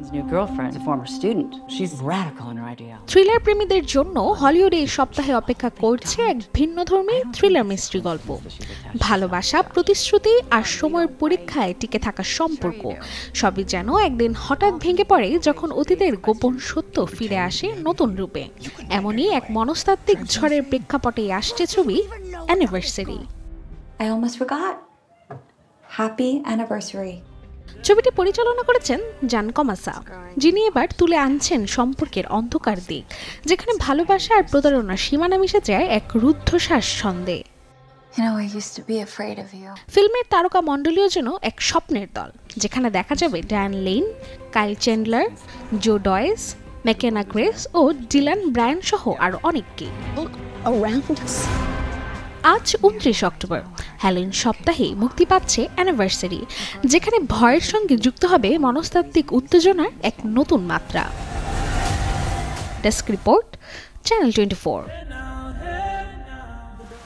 His new girlfriend is a former student. She's radical in her ideology. Thriller প্রেমীদের জন্য হলিউডে এই সপ্তাহে অপেক্ষা করছে এক ভিন্নধর্মী থ্রিলার মিস্ট্রি গল্প। ভালোবাসা, প্রতিশ্রুতি আর সময়ের পরীক্ষায় টিকে থাকা সম্পর্ক সবই যেন একদিন হঠাৎ ভেঙে পড়ে যখন অতীতের গোপন সত্য ফিরে আসে নতুন রূপে। এমনই এক মনস্তাত্ত্বিক ঝড়ের প্রেক্ষাপটে আসছে ছবি anniversary. I almost forgot. Happy anniversary. ছবিটি পরিচালনা করেছেন জান কমাসা, যিনি এবার তুলে আনছেন সম্পর্কের অন্ধকার দিক, যেখানে ভালোবাসা আর প্রতারণার সীমানা মিশে যায় এক রুদ্ধশ্বাস ছন্দে। ফিল্মের তারকা মণ্ডলীও যেন এক স্বপ্নের দল, যেখানে দেখা যাবে ডায়ান লেইন, কাইল চ্যান্ডলার, জো ডয়েস, ম্যাকেনা গ্রেস ও ডিলান ব্রায়ান সহ আরো অনেককে। আজ 29 অক্টোবর হ্যালোইন সপ্তাহে মুক্তি পাচ্ছে অ্যানিভার্সারি, যেখানে ভয়ের সঙ্গে যুক্ত হবে মনস্তাত্ত্বিক উত্তেজনার এক নতুন মাত্রা। Desk report, channel 24।